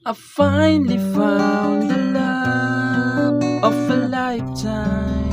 I finally found the love of a lifetime.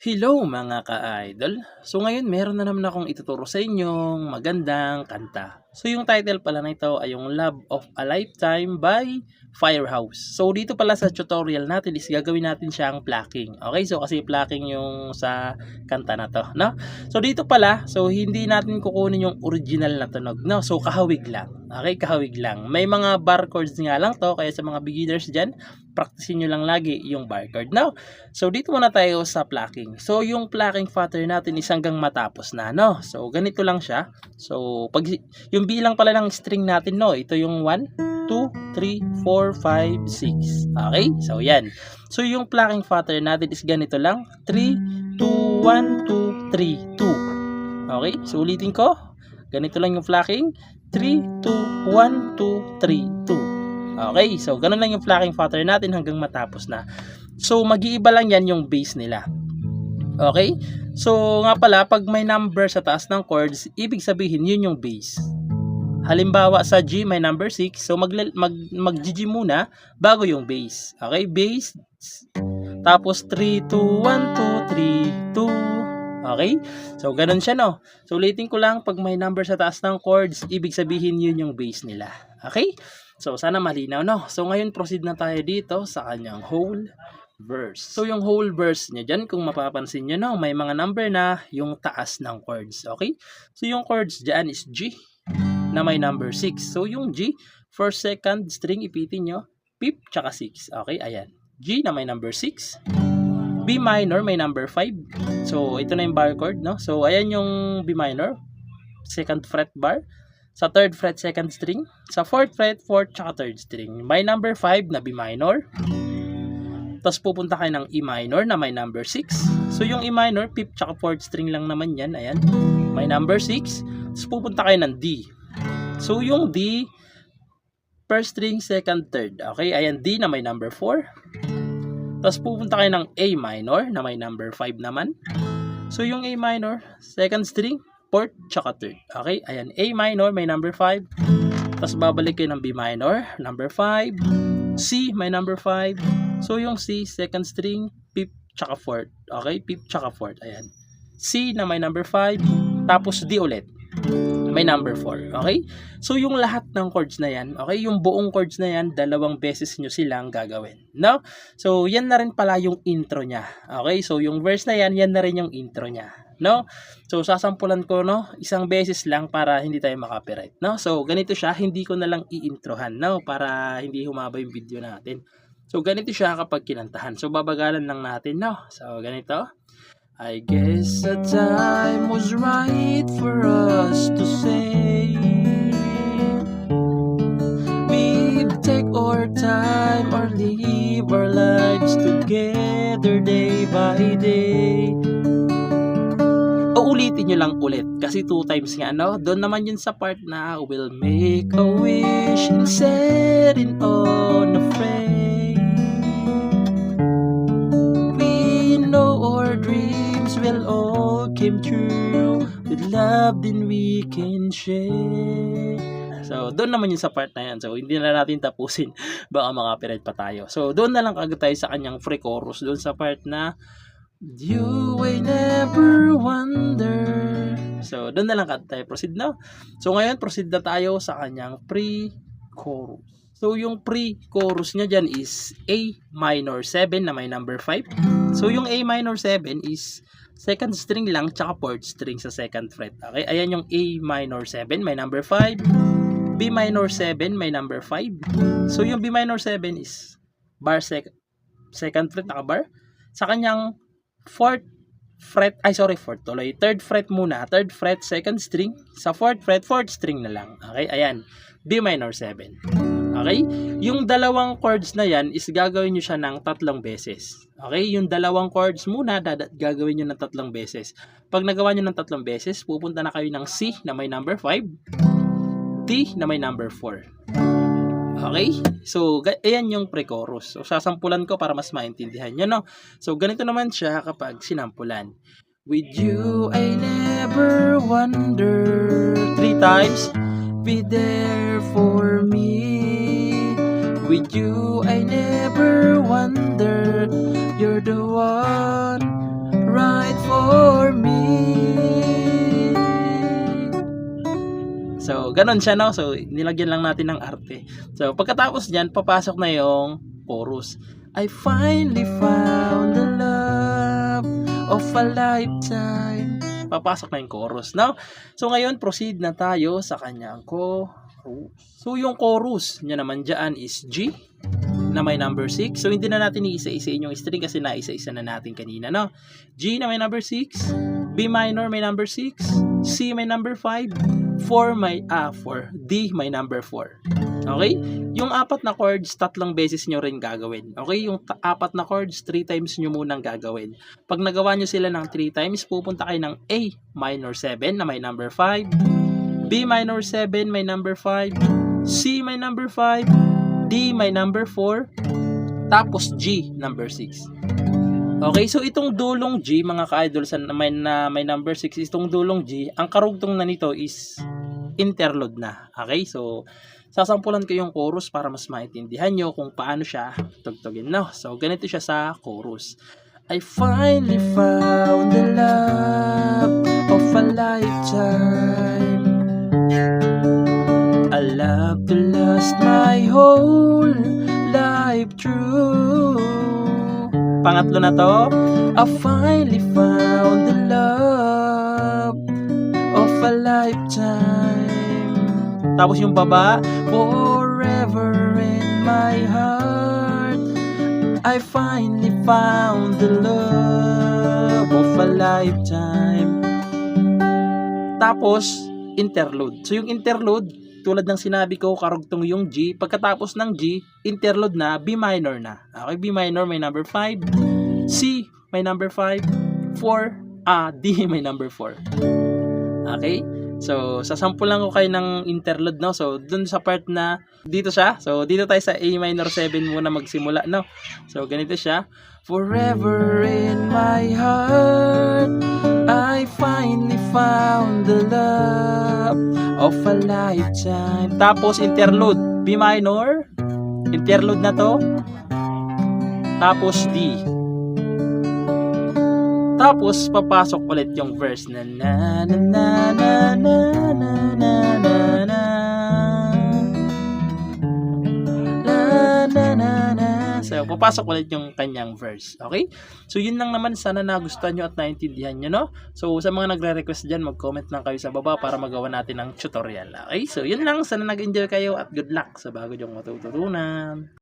Hello mga ka-idol! So ngayon meron na naman akong ituturo sa inyong magandang kanta. So yung title pala nito ay yung Love of a Lifetime by Firehouse. So dito pala sa tutorial natin is gagawin natin siyang plucking. Okay, so kasi plucking yung sa kanta na to, no? So dito pala, so hindi natin kukunin yung original na tunog, no? So kahawig lang. Okay, kahawig lang. May mga bar chords nga lang to, kaya sa mga beginners dyan, practicein nyo lang lagi yung bar chord. Now, so dito muna tayo sa plucking. So yung plucking pattern natin is hanggang matapos na, no? So ganito lang siya. So pag yung bilang pala ng string natin, no, ito yung 1 2 3 4 5 6. Okay? So yan. So yung plucking pattern natin is ganito lang. 3 2 1 2 3 2. Okay? So ulitin ko. Ganito lang yung plucking. 3 2 1 2 3 2. Okay? So ganun lang yung plucking pattern natin hanggang matapos na. So mag-iiba lang yan yung bass nila. Okay? So nga pala, pag may number sa taas ng chords, ibig sabihin yun yung bass. Halimbawa sa G may number 6, so mag-G muna bago yung bass. Okay? Bass. Tapos 3 2 1 2 3 2. Okay? So ganun siya, no. So ulitin ko lang, pag may number sa taas ng chords, ibig sabihin yun yung bass nila. Okay? So sana malinaw, no. So ngayon proceed na tayo dito sa kanyang whole verse. So yung whole verse niya dyan, kung mapapansin nyo, no, may mga number na yung taas ng chords. Okay? So yung chords dyan is G na may number 6. So yung G, first, second string, ipitin nyo, fifth, tsaka 6. Okay? Ayan. G na may number 6. B minor may number 5. So ito na yung bar chord, no? So ayan yung B minor, second fret bar. Sa third fret, second string. Sa fourth fret, fourth, tsaka third string. May number 5 na B minor. Tapos pupunta kayo ng E minor na may number 6. So yung E minor, fifth tsaka fourth string lang naman yan. Ayan. May number 6. Tapos pupunta kayo ng D. So yung D, first string, second, third. Okay, ayan, D na may number 4. Tapos pupunta kayo ng A minor na may number 5 naman. So yung A minor, second string, fourth, tsaka third. Okay, ayan, A minor may number 5. Tapos babalik kayo ng B minor, number 5. C may number 5. So yung C, second string, fifth, tsaka fourth. Okay, fifth, tsaka fourth. Ayan. C na may number 5. Tapos D ulit. May number 4. Okay? So yung lahat ng chords na yan, okay, yung buong chords na yan, dalawang beses nyo silang gagawin. No? So yan na rin pala yung intro niya. Okay? So yung verse na yan, yan na rin yung intro niya. No? So sasampulan ko, no, isang beses lang para hindi tayo makapiright. No? So ganito siya, hindi ko na lang i-introhan, no, para hindi humaba yung video natin. So ganito siya kapag kinantahan. So babagalan lang natin, no. So ganito. I guess the time was right for us to say we take our time or live our lives together day by day. O ulitin nyo lang ulit kasi 2 times nga, no? Doon naman yun sa part na we'll make a wish and set it on a frame. We know our dreams will all come true with love then we can share. So doon naman yun sa part na yan. So hindi na natin tapusin, baka makapiright pa tayo. So doon na lang agad tayo sa kanyang free chorus, doon sa part na you will never wonder. So doon na lang agad tayo proceed, no? So ngayon proceed na tayo sa kanyang pre-chorus. So yung pre-chorus niya dyan is A minor 7 na may number 5. So yung A minor 7 is second string lang tsaka fourth string sa second fret. Okay, ayan yung A minor 7 may number 5. B minor 7 may number 5. So yung B minor 7 is bar second fret naka-bar. Sa kanyang fourth fret, fourth tuloy. Third fret muna, third fret second string. Sa fourth fret, fourth string na lang. Okay, ayan. B minor 7. Okay? Yung dalawang chords na yan is gagawin nyo siya ng 3 beses. Okay? Yung dalawang chords muna, gagawin nyo ng 3 beses. Pag nagawa nyo ng 3 beses, pupunta na kayo ng C na may number 5. D na may number 4. Okay? So, ayan yung pre-chorus. So, sasampulan ko para mas maintindihan nyo, no? So, ganito naman siya kapag sinampulan. With you, I never wonder. 3 times. Be there for me. With you I never wonder. You're the one right for me. So, ganun siya, no? So, nilagyan lang natin ng arte. So, pagkatapos dyan, papasok na yung chorus. I finally found the love of a lifetime. Papasok na yung chorus, no? So, ngayon, proceed na tayo sa kanyang chorus. So, yung chorus niya naman dyan is G na may number 6. So, hindi na natin iisa-isain yung string kasi naisa-isa na natin kanina, no? G na may number 6, B minor may number 6, C may number 5, 4 D may number 4. Okay? Yung apat na chords, tatlong beses nyo rin gagawin. Okay? Yung apat na chords, 3 times nyo munang gagawin. Pag nagawa nyo sila ng 3 times, pupunta kayo ng A minor 7 na may number 5, B minor 7 may number 5, C may number 5, D may number 4, tapos G number 6. Okay, so itong dulong G, mga ka-idol, na may number 6, itong dulong G, ang karugtong na nito is interlude na. Okay, so sasampulan ko yung chorus para mas maintindihan nyo kung paano siya tugtugin, no? So, ganito siya sa chorus. I finally found the love of a lifetime. A love to last my whole life through. Pangatlo na to, I finally found the love of a lifetime. Tapos yung baba, forever in my heart, I finally found the love of a lifetime. Tapos, interlude. So yung interlude, tulad ng sinabi ko, karugtong yung G. Pagkatapos ng G, interlude na, B minor na. Okay, B minor may number 5, C may number 5, 4, D may number 4. Okay? So, sasample lang ko kayo ng interlude, no? So, dun sa part na, dito siya. So, dito tayo sa A minor 7 muna magsimula, no? So, ganito siya. Forever in my heart, I finally found the love of a lifetime. Tapos interlude, B minor, interlude na to. Tapos D. Tapos papasok ulit yung verse na na na na na na na na na na na na na. So, papasok ulit yung kanyang verse. Okay? So, yun lang naman. Sana nagustuhan nyo at naintindihan nyo, no? So, sa mga nagre-request dyan, mag-comment lang kayo sa baba para magawa natin ng tutorial. Okay? So, yun lang. Sana nag-enjoy kayo at good luck sa bago nyong matututunan.